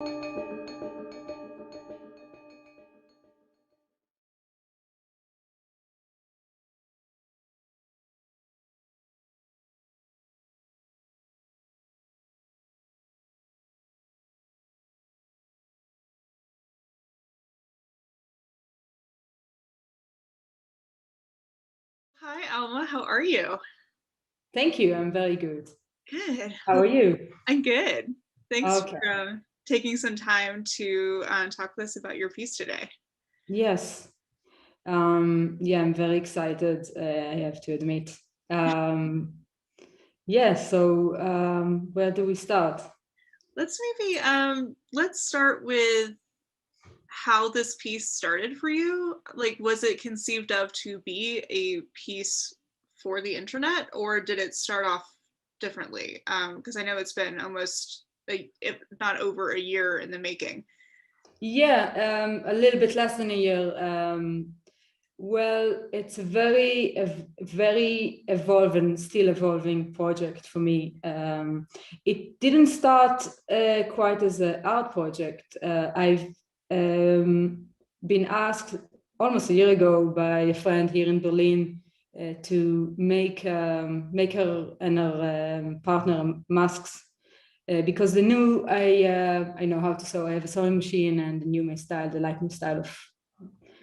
Hi, Alma. How are you? Thank you. I'm very good. Good. How are you? I'm good. Thanks Okay. for taking some time to talk with us about your piece today. Yes. Yeah, I'm very excited. I have to admit. Um, yeah. So, where do we start? Let's start with how this piece started for you. Like, was it conceived of to be a piece for the internet, or did it start off differently? Because I know it's been almost if not over a year in the making. Yeah, a little bit less than a year. Well, it's a very evolving, still evolving project for me. It didn't start quite as an art project. I've been asked almost a year ago by a friend here in Berlin to make her and her partner masks. Because they knew I know how to sew. I have a sewing machine, and they knew my style. They like my style of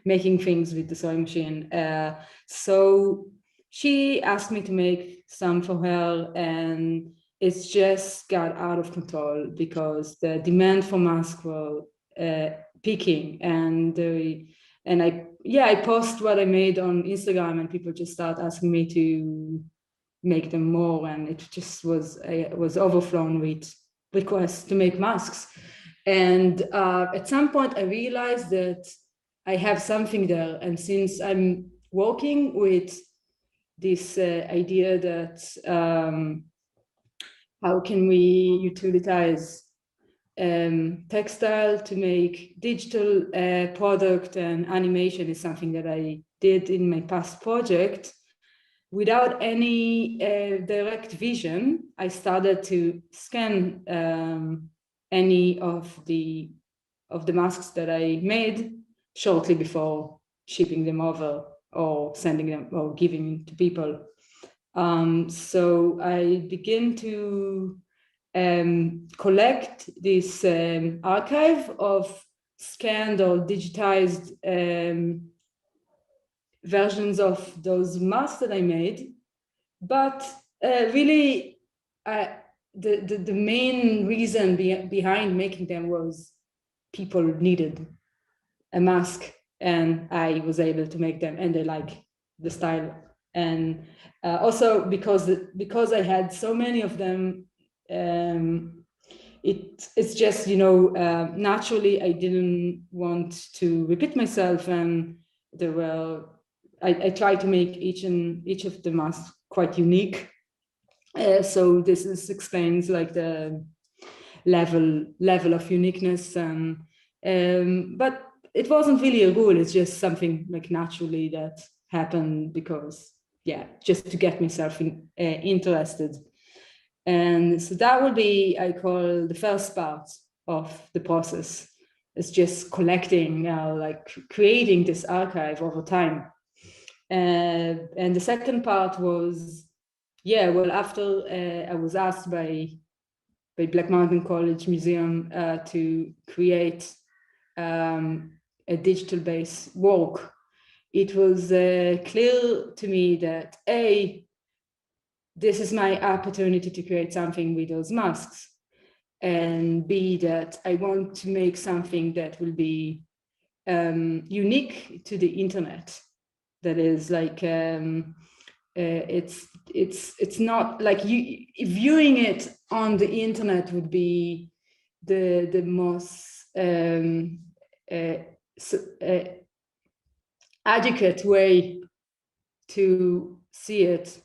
making things with the sewing machine. So she asked me to make some for her, and it's just got out of control because the demand for masks were peaking, and I post what I made on Instagram, and people just start asking me to make them more, and it just was overflown with requests to make masks. And at some point I realized that I have something there, and since I'm working with this idea that how can we utilize textile to make digital product, and animation is something that I did in my past project. Without any direct vision, I started to scan any of the masks that I made shortly before shipping them over or sending them or giving to people. So I begin to collect this archive of scanned or digitized versions of those masks that I made. But really, the main reason behind making them was people needed a mask, and I was able to make them, and they like the style. And also because I had so many of them, it's just, naturally I didn't want to repeat myself, and there were I tried to make each of the masks quite unique. So explains like the level of uniqueness, and but it wasn't really a rule. It's just something like naturally that happened because, yeah, just to get myself interested. And so that would be, I call, the first part of the process. It's just collecting, like creating this archive over time. And the second part was, yeah, well, after I was asked by Black Mountain College Museum to create a digital-based work, it was clear to me that this is my opportunity to create something with those masks, and B, that I want to make something that will be unique to the internet. That is like it's not like viewing it on the internet would be the most adequate way to see it,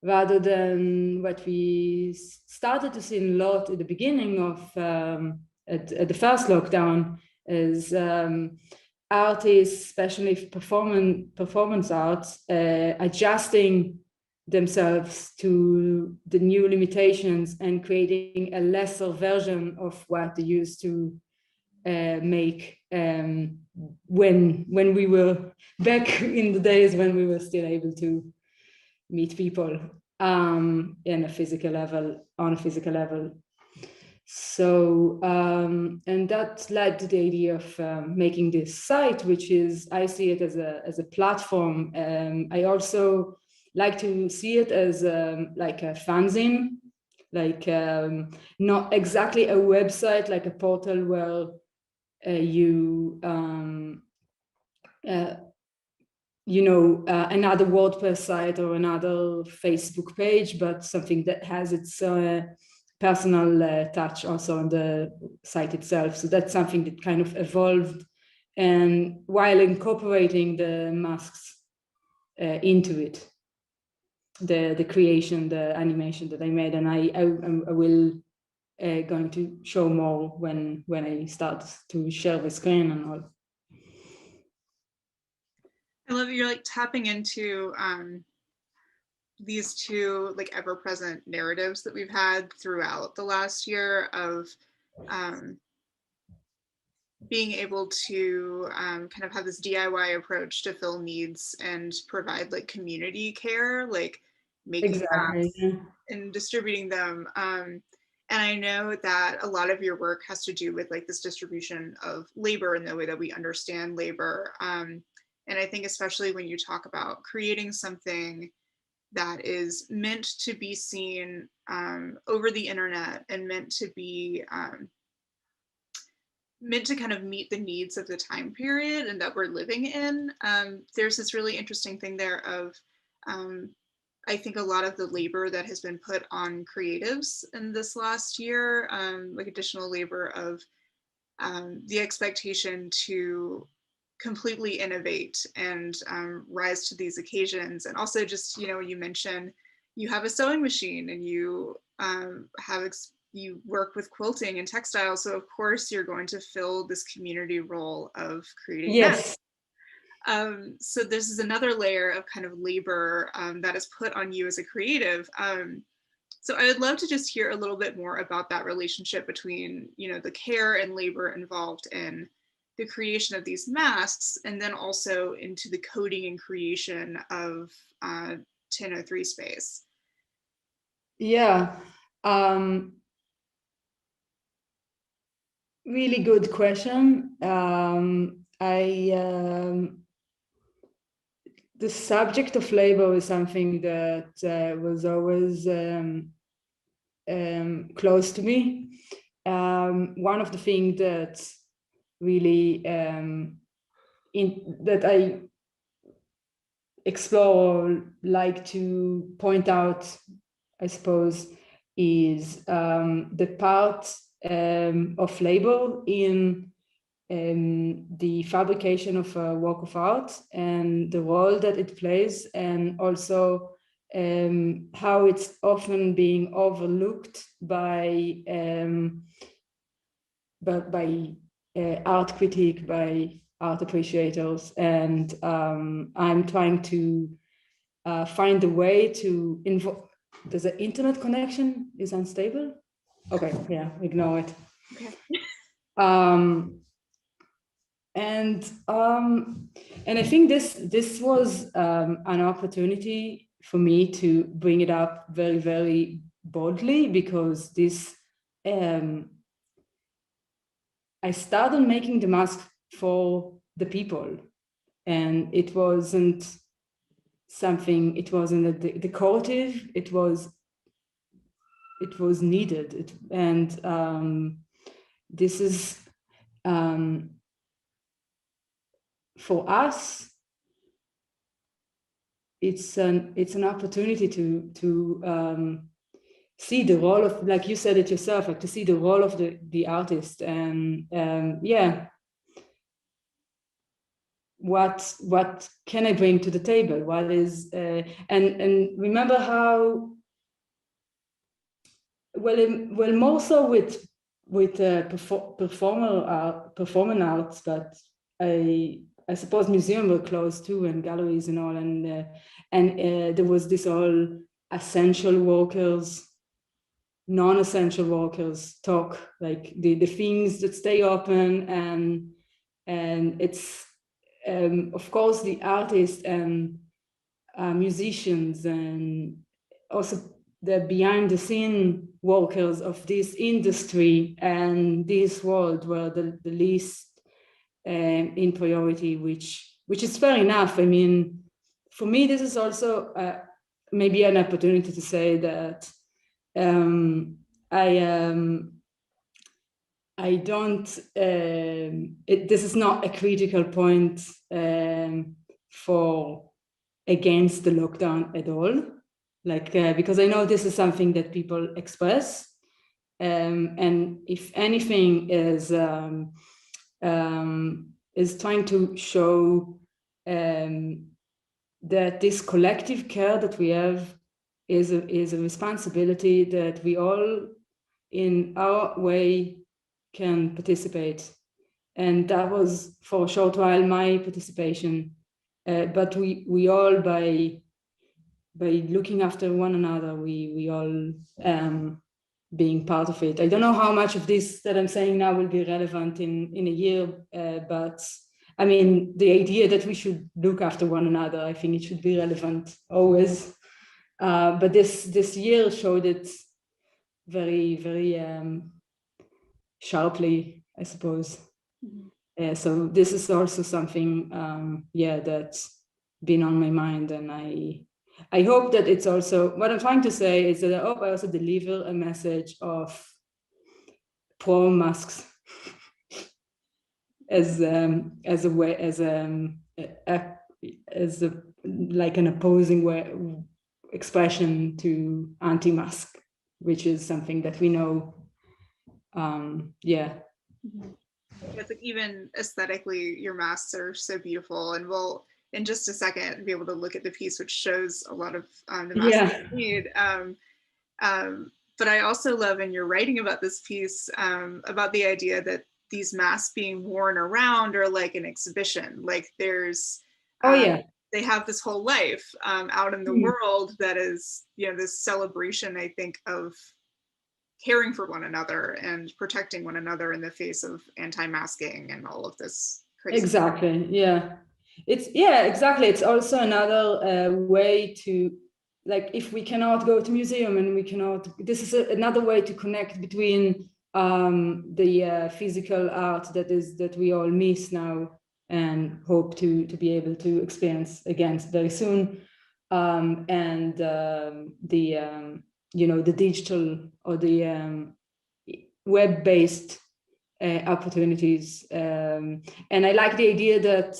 rather than what we started to see a lot at the beginning of at the first lockdown, is artists, especially performance arts, adjusting themselves to the new limitations and creating a lesser version of what they used to make when we were back in the days when we were still able to meet people on a physical level. So and that led to the idea of making this site, which is, I see it as a platform. I also like to see it as like a fanzine, like not exactly a website, like a portal where another WordPress site or another Facebook page, but something that has its personal touch also on the site itself. So that's something that kind of evolved, and while incorporating the masks into it, the creation, the animation that I made, and I will going to show more when I start to share the screen and all. I love that you're like tapping into these two like ever-present narratives that we've had throughout the last year of being able to kind of have this DIY approach to fill needs and provide like community care, like making masks and distributing them. And I know that a lot of your work has to do with like this distribution of labor and the way that we understand labor. And I think especially when you talk about creating something that is meant to be seen over the internet and meant to be meant to kind of meet the needs of the time period and that we're living in. There's this really interesting thing there of I think a lot of the labor that has been put on creatives in this last year, like additional labor of the expectation to completely innovate and rise to these occasions. And also just, you mentioned you have a sewing machine and you you work with quilting and textiles. So of course you're going to fill this community role of creating masks. So this is another layer of kind of labor that is put on you as a creative. So I would love to just hear a little bit more about that relationship between, the care and labor involved in the creation of these masks, and then also into the coding and creation of 1003 space. Yeah. Really good question. The subject of labor is something that was always close to me. One of the things that really that I explore or like to point out, I suppose, is the part of labor in the fabrication of a work of art and the role that it plays, and also how it's often being overlooked by art critique, by art appreciators. And I'm trying to find a way to involve. Does the internet connection is unstable? Okay, yeah, ignore it. Okay. And I think this was an opportunity for me to bring it up very, very boldly, because this I started making the mask for the people, and it wasn't something, it wasn't decorative, it was needed. And this is for us, it's an opportunity to see the role of, like you said it yourself, like to see the role of the artist, and yeah, what can I bring to the table? What is and remember how well more so with performing arts, but I suppose museums were closed too, and galleries and all, and there was this all essential workers non-essential workers talk, like the things that stay open, and it's of course the artists and musicians and also the behind the scene workers of this industry and this world were the least in priority, which is fair enough. I mean, for me, this is also maybe an opportunity to say that I don't, this is not a critical point for against the lockdown at all. Like, because I know this is something that people express. And if anything is trying to show that this collective care that we have is a responsibility that we all in our way can participate. And that was for a short while my participation. But we all, by looking after one another, we all being part of it. I don't know how much of this that I'm saying now will be relevant in a year, but I mean, the idea that we should look after one another, I think it should be relevant always. But this year showed it very, very sharply, I suppose. Mm-hmm. So this is also something, that's been on my mind, and I hope that it's also, what I'm trying to say is that I hope I also deliver a message of pro masks as a way, as like an opposing way, expression to anti-mask, which is something that we know. It's like, even aesthetically, your masks are so beautiful, and we'll in just a second be able to look at the piece, which shows a lot of the masks you made. But I also love in your writing about this piece about the idea that these masks being worn around are like an exhibition. Like there's they have this whole life out in the world that is, this celebration, I think, of caring for one another and protecting one another in the face of anti-masking and all of this crazy exactly stuff. Exactly. It's also another way to, like, if we cannot go to museum and we cannot, this is another way to connect between the physical art that we all miss now and hope to be able to experience again very soon, and the digital or the web-based opportunities. And I like the idea that,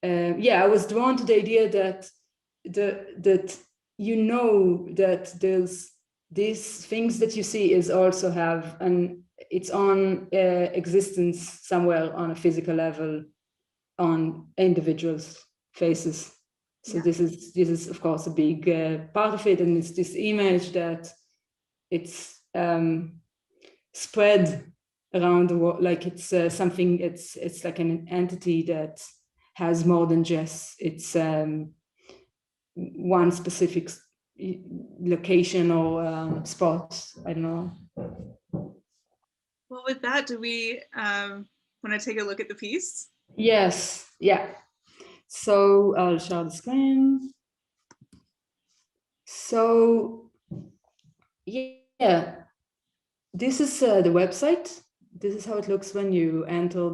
I was drawn to the idea that that there's these things that you see is also have its own existence somewhere on a physical level on individuals' faces. So this is of course a big part of it, and it's this image that it's spread around the world, like it's something. It's like an entity that has more than just its one specific location or spot. I don't know. Well, with that, do we want to take a look at the piece? Yes. Yeah. So I'll share the screen. So this is the website. This is how it looks when you enter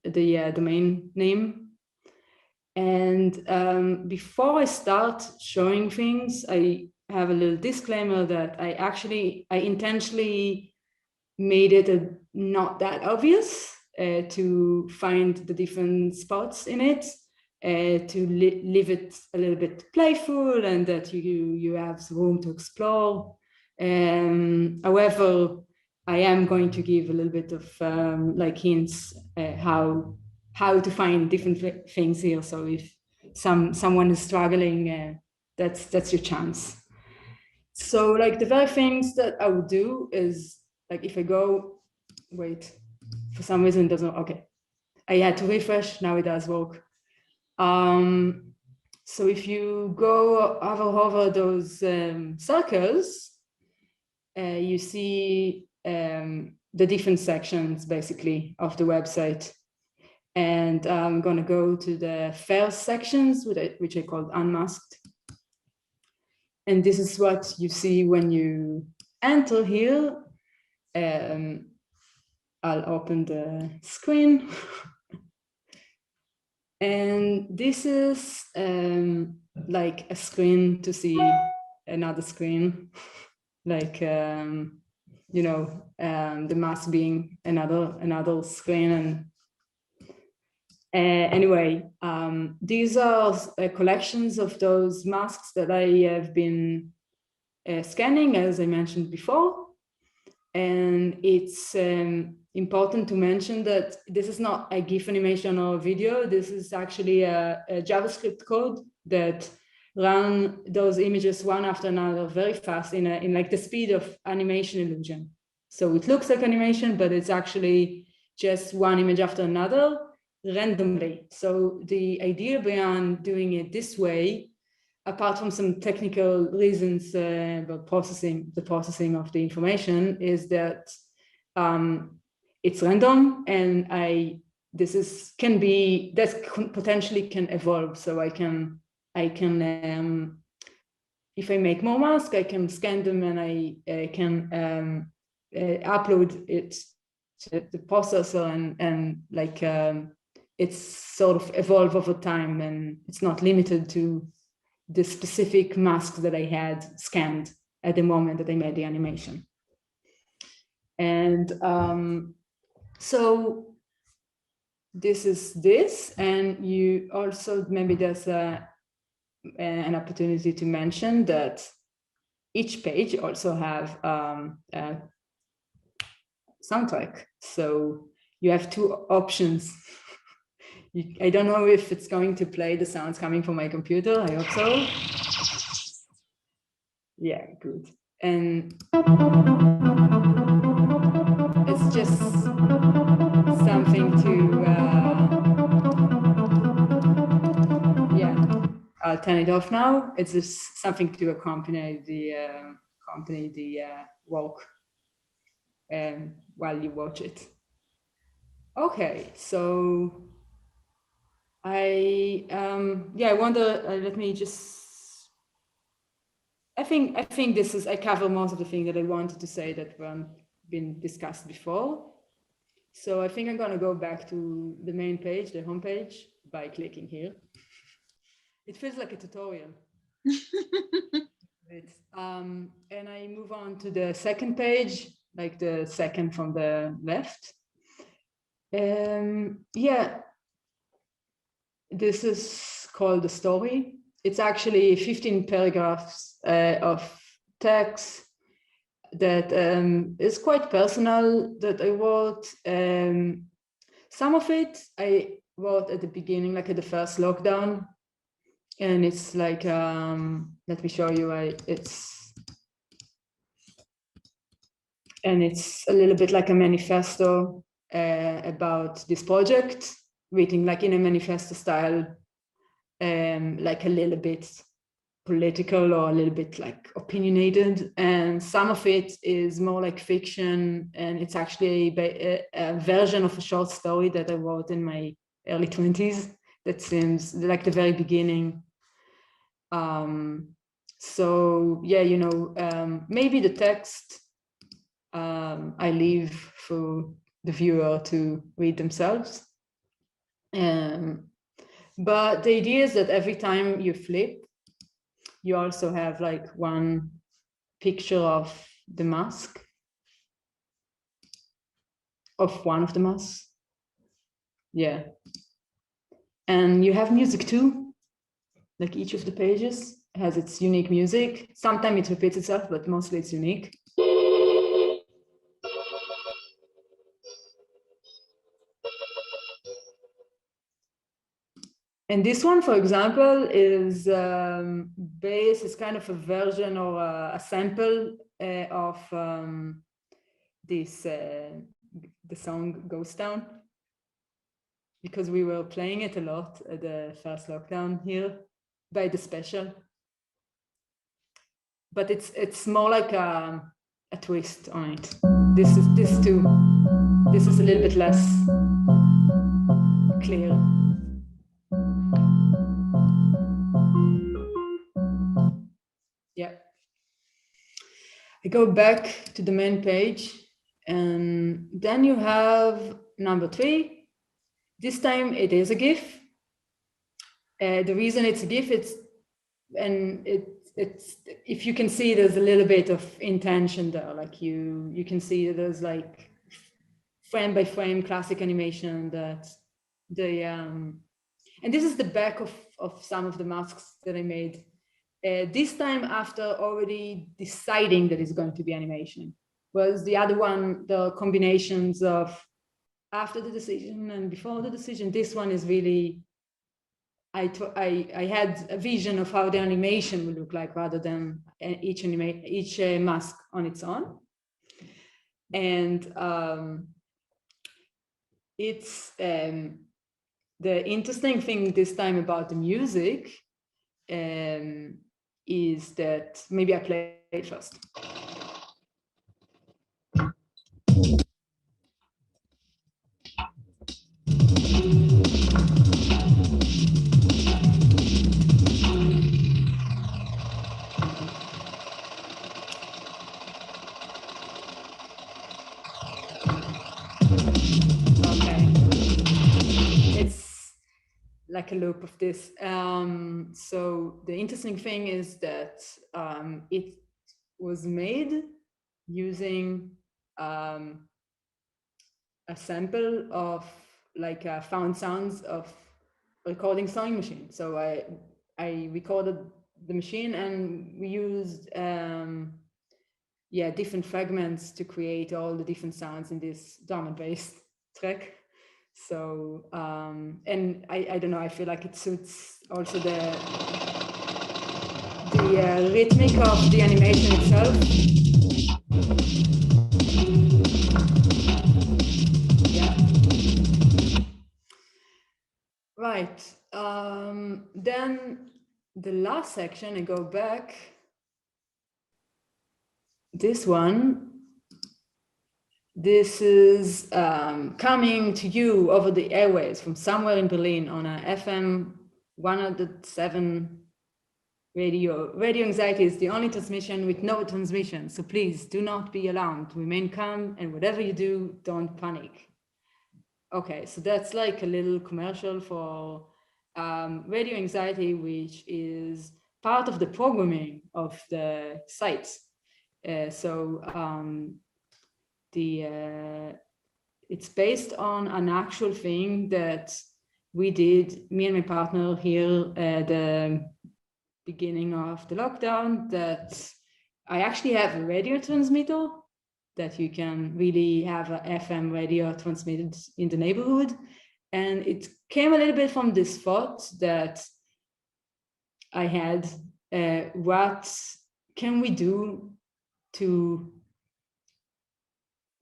the domain name. And before I start showing things, I have a little disclaimer that I intentionally made it not that obvious to find the different spots in it, to leave it a little bit playful, and that you have room to explore. However, I am going to give a little bit of like hints how to find different things here. So if someone is struggling, that's your chance. So like the very things that I would do is, like, if I go, wait, for some reason it doesn't, okay. I had to refresh, now it does work. So if you go over those circles, you see the different sections basically of the website. And I'm going to go to the first sections, which I called unmasked. And this is what you see when you enter here. I'll open the screen. And this is like a screen to see another screen, like, you know, the mask being another screen. And anyway, these are collections of those masks that I have been scanning, as I mentioned before. And it's important to mention that this is not a GIF animation or a video. This is actually a JavaScript code that run those images one after another very fast in like the speed of animation illusion. So it looks like animation, but it's actually just one image after another randomly. So the idea behind doing it this way, apart from some technical reasons about the processing of the information, is that it's random, and potentially can evolve. So I can if I make more masks, I can scan them, and I can upload it to the processor, and like it's sort of evolve over time, and it's not limited to the specific mask that I had scanned at the moment that I made the animation. And so this is this, and you also, maybe there's an opportunity to mention that each page also have a soundtrack. So you have two options. I don't know if it's going to play the sounds coming from my computer. I hope so. Yeah, good. And it's just something to, yeah, I'll turn it off now. It's just something to accompany the walk while you watch it. Okay, so I wonder, let me just, I think this is, I cover most of the things that I wanted to say that weren't been discussed before. So I think I'm going to go back to the main page, the home page, by clicking here. It feels like a tutorial. And I move on to the second page, like the second from the left. Yeah, this is called the story. It's actually 15 paragraphs of text that is quite personal that I wrote. Some of it I wrote at the beginning, like at the first lockdown. And it's like, let me show you, it's a little bit like a manifesto about this project, written like in a manifesto style, like a little bit political or a little bit like opinionated. And some of it is more like fiction, and it's actually a version of a short story that I wrote in my early 20s that seems like the very beginning. So yeah, you know, maybe the text I leave for the viewer to read themselves. But the idea is that every time you flip, you also have like one picture of the mask, of one of the masks. Yeah. And you have music too, like each of the pages has its unique music. Sometimes it repeats itself, but mostly it's unique. And this one, for example, is is kind of a version or a sample of this, the song Ghost Town, because we were playing it a lot at the first lockdown here. by the special, but it's more like a twist on it. This is a little bit less clear. Yeah. I go back to the main page, and then you have number 3. This time it is a GIF. The reason it's a GIF, it's if you can see, there's a little bit of intention there. Like you can see there's like frame by frame classic animation that and this is the back of some of the masks that I made. This time after already deciding that it's going to be animation, whereas the other one, the combinations of after the decision and before the decision, this one is really, I had a vision of how the animation would look like rather than each mask on its own. And it's the interesting thing this time about the music is that, maybe I play it first. Like a loop of this. So the interesting thing is that it was made using a sample of like found sounds of recording sewing machine. So I recorded the machine, and we used different fragments to create all the different sounds in this drum-based track. So and I don't know, I feel like it suits also the rhythmic of the animation itself. Yeah. Right. Then the last section, I go back. This one. This is coming to you over the airwaves from somewhere in Berlin on a FM 107 radio. Radio anxiety is the only transmission with no transmission. So please do not be alarmed. Remain calm, and whatever you do, don't panic. Okay, so that's like a little commercial for radio anxiety, which is part of the programming of the site. It's based on an actual thing that we did, me and my partner here at the beginning of the lockdown, that I actually have a radio transmitter that you can really have an FM radio transmitted in the neighborhood. And it came a little bit from this thought that I had, what can we do to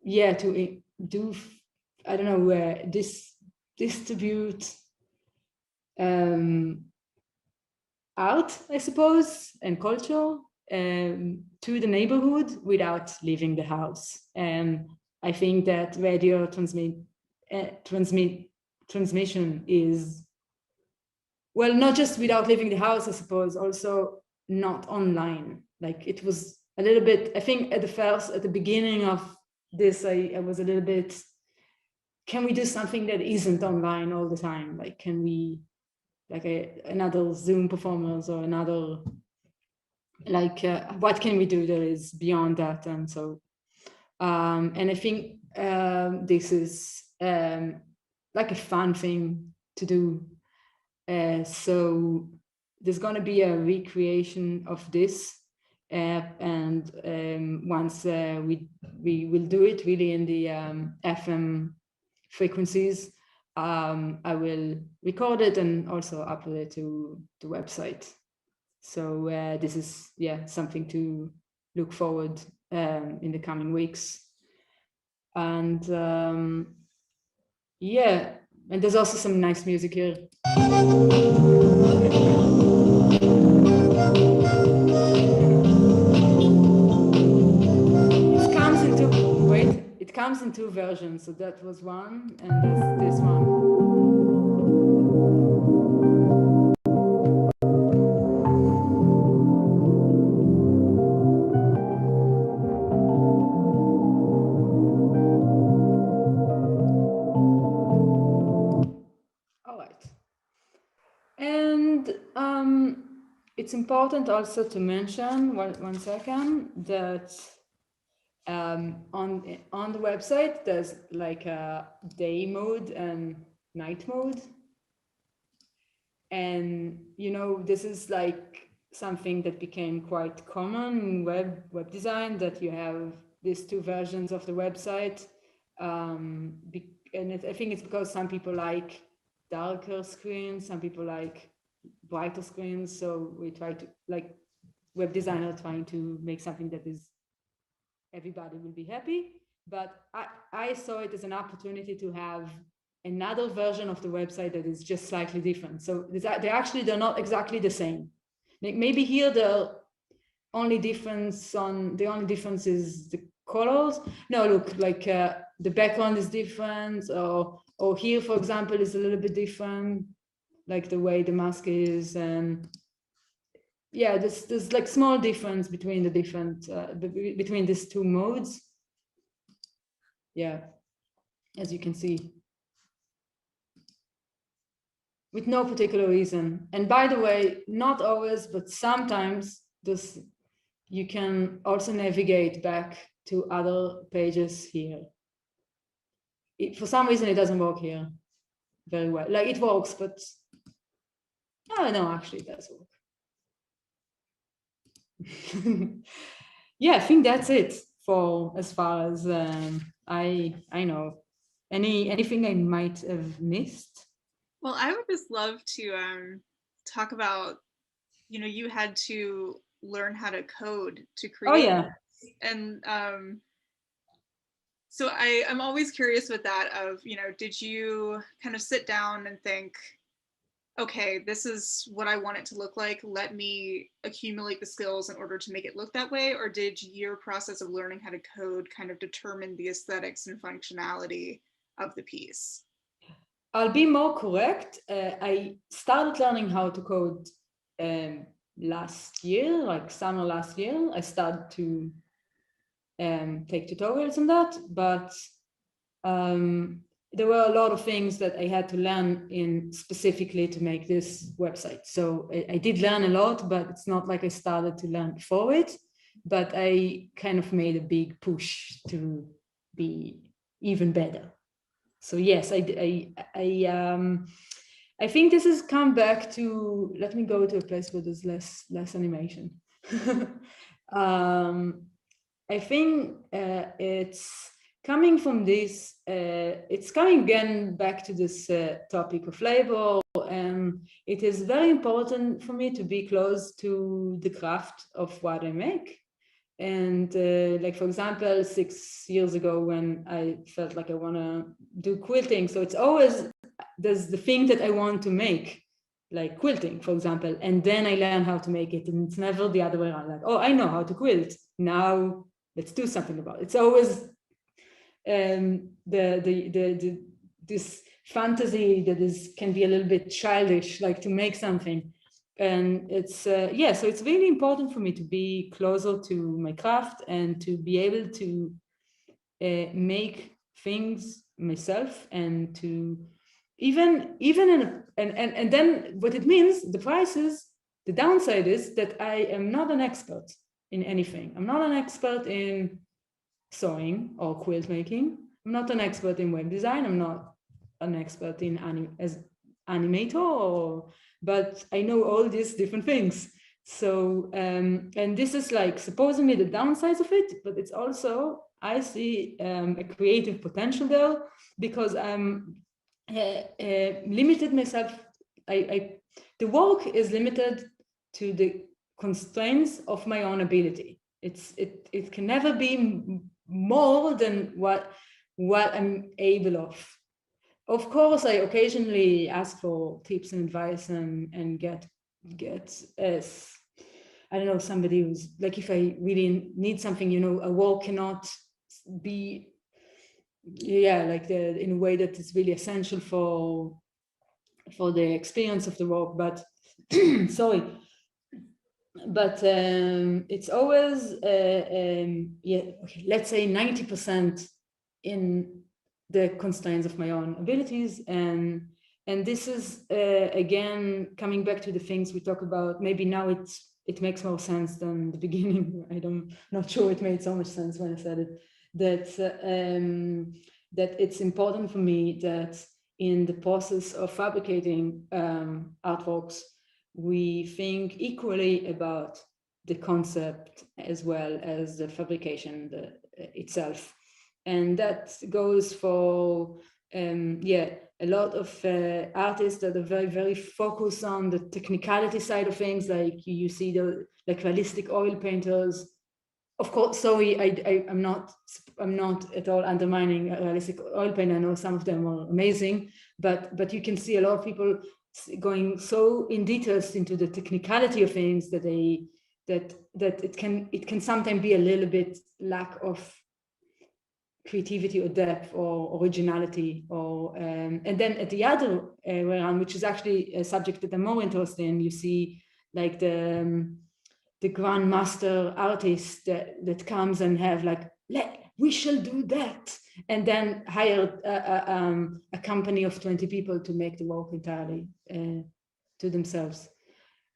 do, I don't know, distribute art, I suppose, and culture to the neighborhood without leaving the house. And I think that radio transmission is, well, not just without leaving the house, I suppose, also not online. Like it was a little bit, I think at the beginning of this, I was a little bit, can we do something that isn't online all the time? Like, can we, like another Zoom performance or another, like, what can we do that is beyond that? And so, and I think this is like a fun thing to do. So there's going to be a recreation of this. And once we will do it really in the FM frequencies, I will record it and also upload it to the website. So this is something to look forward in the coming weeks. And and there's also some nice music here. it comes in two versions. So that was one, and this one. All right. And it's important also to mention, one second, that on the website, there's like a day mode and night mode. And, you know, this is like something that became quite common in web design, that you have these two versions of the website. And I think it's because some people like darker screens, some people like brighter screens. So we try to, like, web designer trying to make something that is everybody will be happy. But I saw it as an opportunity to have another version of the website that is just slightly different. So they're not exactly the same. Maybe here the only difference is the colors. No, look, like the background is different, or here, for example, is a little bit different, like the way the mask is, and yeah, there's like small difference between the different between these two modes. Yeah, as you can see, with no particular reason. And by the way, not always, but sometimes you can also navigate back to other pages here. For some reason, it doesn't work here very well. Like it works, but no, actually it does work. Yeah, I think that's it for as far as I know. Anything I might have missed? Well, I would just love to talk about, you know, you had to learn how to code to create. Oh yeah. And so I'm always curious with that of, you know, did you kind of sit down and think, okay, this is what I want it to look like, let me accumulate the skills in order to make it look that way? Or did your process of learning how to code kind of determine the aesthetics and functionality of the piece? I'll be more correct. I started learning how to code last year, like summer last year. I started to take tutorials on that, but there were a lot of things that I had to learn in specifically to make this website. So I did learn a lot, but it's not like I started to learn before it, but I kind of made a big push to be even better. So yes, I think this has come back to, let me go to a place where there's less animation. I think it's coming from this, it's coming again back to this topic of labor, and it is very important for me to be close to the craft of what I make. And like, for example, 6 years ago when I felt like I want to do quilting, so it's always, there's the thing that I want to make, like quilting, for example, and then I learn how to make it, and it's never the other way around, like, oh, I know how to quilt, now let's do something about it. It's always this fantasy that can be a little bit childish, like to make something. And it's so it's really important for me to be closer to my craft and to be able to make things myself, and to even and then what it means, the downside is that I am not an expert in anything. I'm not an expert in sewing or quilt making. I'm not an expert in web design. I'm not an expert in as animator, but I know all these different things. So and this is like supposedly the downsides of it, but it's also, I see a creative potential there, because I'm limited myself. The work is limited to the constraints of my own ability. It can never be more than what I'm able of. Of course, I occasionally ask for tips and advice and get as, I don't know, somebody who's like, if I really need something, you know, a work cannot be yeah, like in a way that is really essential for the experience of the work. But sorry, but it's always yeah, okay, let's say 90% in the constraints of my own abilities. And this is again coming back to the things we talk about. Maybe now it makes more sense than the beginning. Not sure it made so much sense when I said it, that it's important for me that in the process of fabricating artworks, we think equally about the concept as well as the fabrication itself. And that goes for yeah, a lot of artists that are very, very focused on the technicality side of things, like you see the like realistic oil painters. Of course, sorry, I'm not at all undermining realistic oil paint. I know some of them are amazing, but you can see a lot of people going so in details into the technicality of things that it can sometimes be a little bit lack of creativity or depth or originality, or and then at the other way around, which is actually a subject that I'm more interested in, you see like the grandmaster artist that comes and have like, we shall do that, and then hire a company of 20 people to make the work entirely to themselves.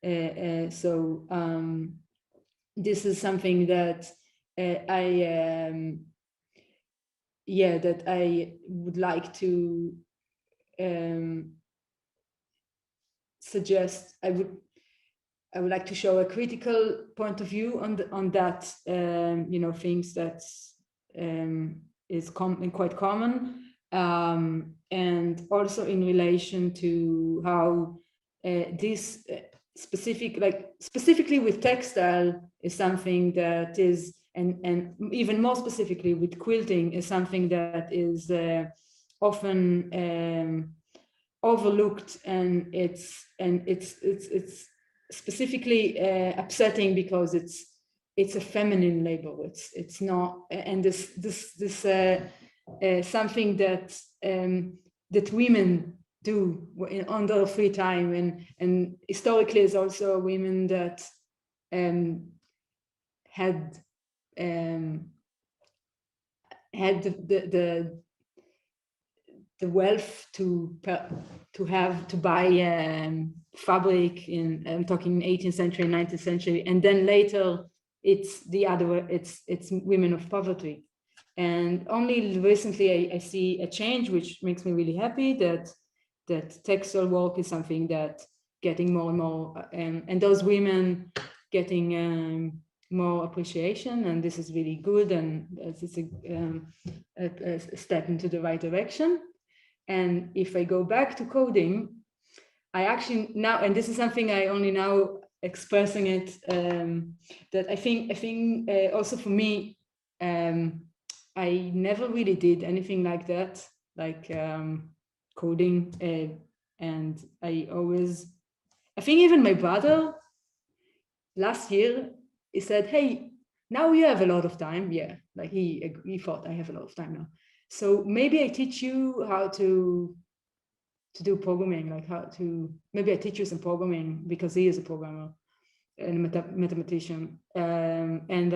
So this is something that that I would like to suggest. I would like to show a critical point of view on that, things that is quite common, and also in relation to how this specifically with textile is something that is, and even more specifically with quilting, is something that is often overlooked, and it's specifically upsetting because it's a feminine labor. It's not, and this something that that women do on their free time, and historically is also women that had the wealth to buy fabric in, I'm talking 18th century, 19th century, and then later it's the other way, it's women of poverty. And only recently I see a change, which makes me really happy, that textile work is something that getting more and more, and those women getting more appreciation, and this is really good, and it's a step into the right direction. And if I go back to coding, I actually now, and this is something I only now expressing it, that I think also for me, I never really did anything like that, like coding, and I think even my brother last year, he said, hey, now you have a lot of time. Yeah, like he thought I have a lot of time now. So maybe I teach you how to do programming, like maybe I teach you some programming, because he is a programmer and a mathematician. And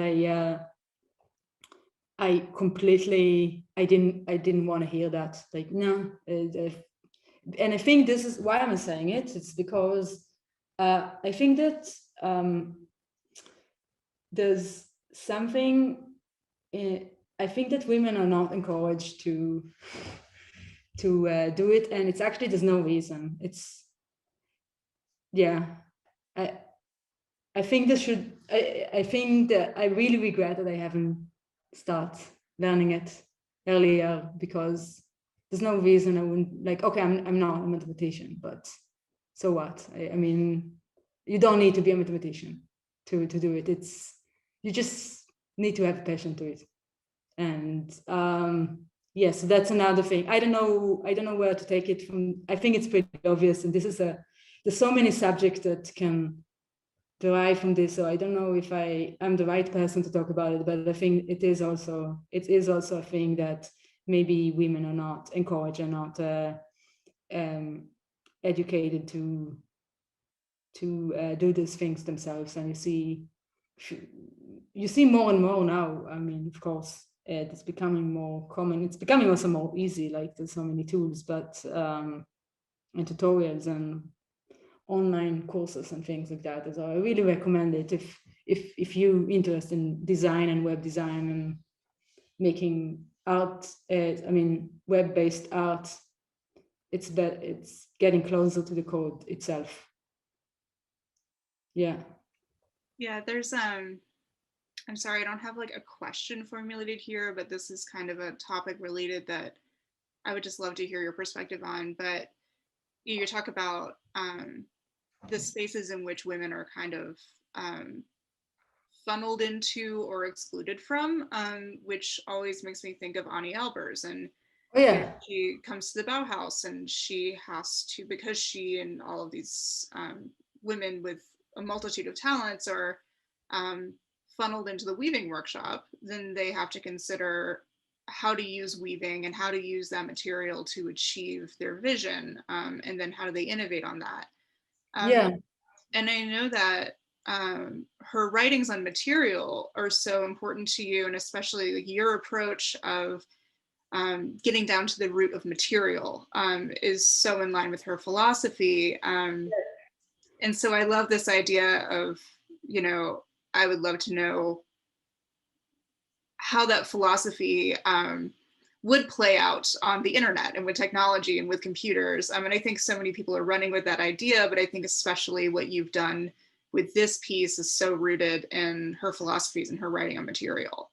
I completely, I didn't want to hear that. Like, no. And I think this is why I'm saying it. It's because I think that there's something, I think that women are not encouraged to do it, and it's actually, there's no reason. It's, yeah, I think this should, I think that I really regret that I haven't started learning it earlier, because there's no reason I wouldn't, like, okay, I'm not a mathematician, but so what? I mean, you don't need to be a mathematician to do it. You just need to have a passion to it. And yes, that's another thing. I don't know where to take it from. I think it's pretty obvious, and there's so many subjects that can derive from this. So I don't know if I'm the right person to talk about it, but I think it is also a thing that maybe women are not encouraged, are not educated to do these things themselves. And you see more and more now. I mean, of course, it's becoming more common. It's becoming also more easy, like there's so many tools, but and tutorials and online courses and things like that. So I really recommend it if you're interested in design and web design and making art, I mean, web-based art. It's getting closer to the code itself. Yeah. Yeah, there's I'm sorry, I don't have like a question formulated here, but this is kind of a topic related that I would just love to hear your perspective on. But you talk about the spaces in which women are kind of funneled into or excluded from, which always makes me think of Ani Albers. And Oh, yeah. she comes to the Bauhaus and she has to, because she and all of these women with a multitude of talents are funneled into the weaving workshop, then they have to consider how to use weaving and how to use that material to achieve their vision, and then how do they innovate on that. Yeah. And I know that her writings on material are so important to you, and especially like your approach of getting down to the root of material is so in line with her philosophy. And so I love this idea of, you know, I would love to know how that philosophy would play out on the internet and with technology and with computers. And I think so many people are running with that idea, but I think especially what you've done with this piece is so rooted in her philosophies and her writing on material.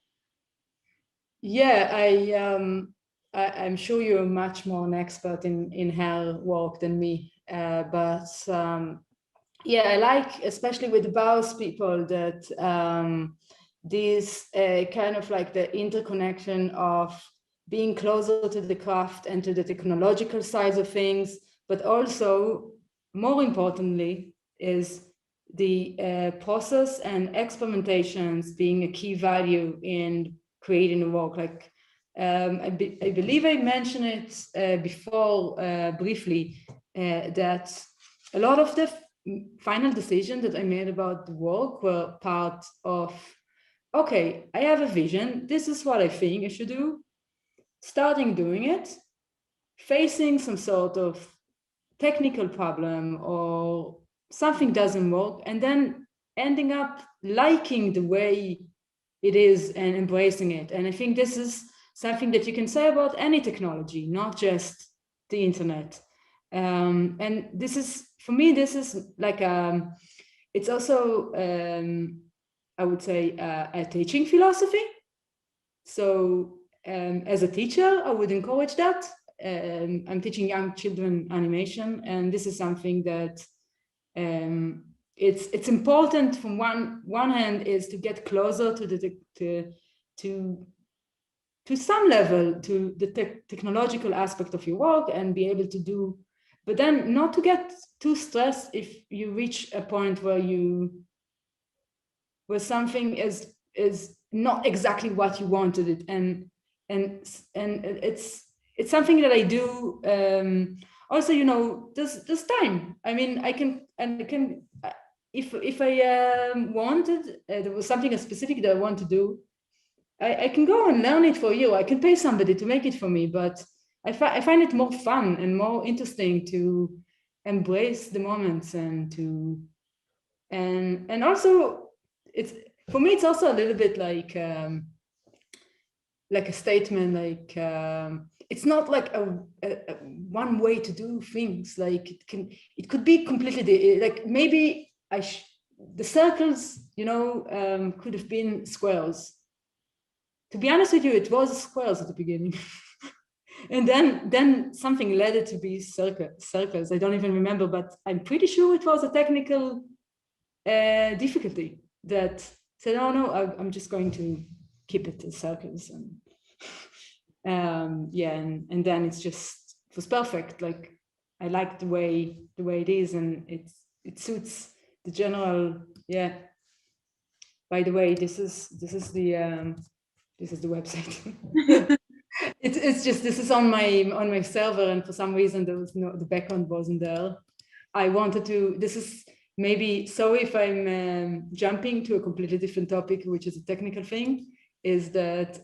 Yeah, I'm sure you're much more an expert in her work than me, but yeah, I like, especially with the Bauhaus people, that this kind of like the interconnection of being closer to the craft and to the technological sides of things, but also, more importantly, is the process and experimentations being a key value in creating a work. Like I believe I mentioned it before briefly, that a lot of the final decisions that I made about the work were part of, okay, I have a vision, this is what I think I should do, starting doing it, facing some sort of technical problem or something doesn't work, and then ending up liking the way it is and embracing it. And I think this is something that you can say about any technology, not just the internet. And this is, for me, this is like it's also I would say a teaching philosophy. So as a teacher, I would encourage that. I'm teaching young children animation, and this is something that it's important. From one hand is to get closer to the to some level to the technological aspect of your work and be able to do, but then not to get too stressed if you reach a point where something is not exactly what you wanted it, and it's something that I do. Also, you know, there's time. I mean, I can if I wanted, there was something specific that I want to do, I can go and learn it for you. I can pay somebody to make it for me, but I find it more fun and more interesting to embrace the moments and to and also it's, for me, it's also a little bit like a statement, like it's not like a one way to do things. Like it could be completely like maybe the circles, you know, could have been squares. To be honest with you, it was squares at the beginning. And then something led it to be circles. I don't even remember, but I'm pretty sure it was a technical difficulty that said, oh no, I'm just going to keep it to circles. And yeah, and then it was perfect. Like I like the way it is, and it suits the general. Yeah. By the way, this is the website. It's just, this is on my server, and for some reason there was the background wasn't there. I wanted to, this is maybe, sorry if I'm jumping to a completely different topic, which is a technical thing, is that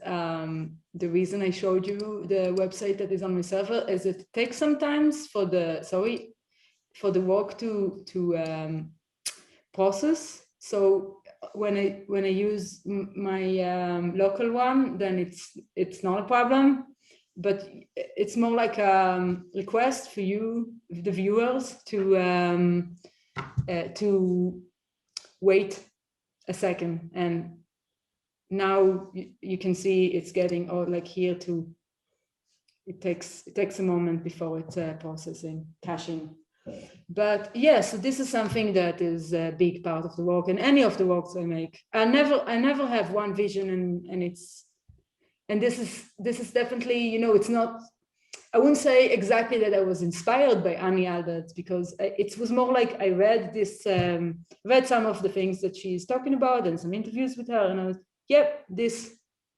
the reason I showed you the website that is on my server is it takes sometimes for the work to process. So when I use my local one, then it's not a problem, but it's more like a request for you, the viewers, to wait a second. And now you can see it's getting, like here to, it takes a moment before it's processing, caching. But yeah, so this is something that is a big part of the work, and any of the works I make. I never have one vision, and this is definitely, it's not, I wouldn't say exactly that I was inspired by Annie Albert, because it was more like I read read some of the things that she's talking about and some interviews with her, and I was, yep, this,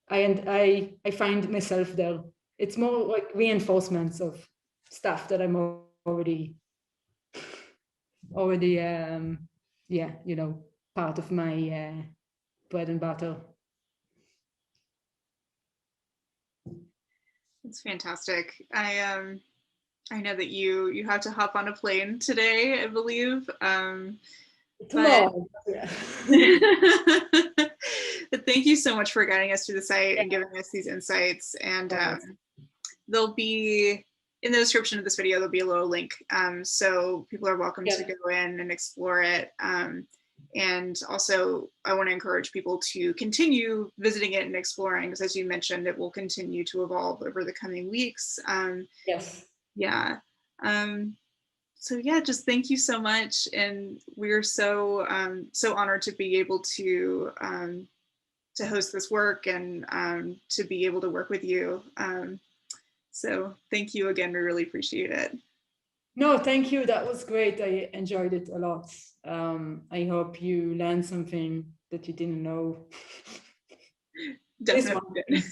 I find myself there. It's more like reinforcements of stuff that I'm already yeah, part of my bread and butter. It's fantastic. I know that you have to hop on a plane today, I believe. Tomorrow. But thank you so much for guiding us through the site and giving us these insights. And there'll be, in the description of this video, there'll be a little link. So people are welcome to go in and explore it. And also, I want to encourage people to continue visiting it and exploring, because as you mentioned, it will continue to evolve over the coming weeks. Yes. Yeah. So yeah, just thank you so much. And we're so honored to be able to host this work and to be able to work with you. So thank you again. We really appreciate it. No, thank you. That was great. I enjoyed it a lot. I hope you learned something that you didn't know. Definitely.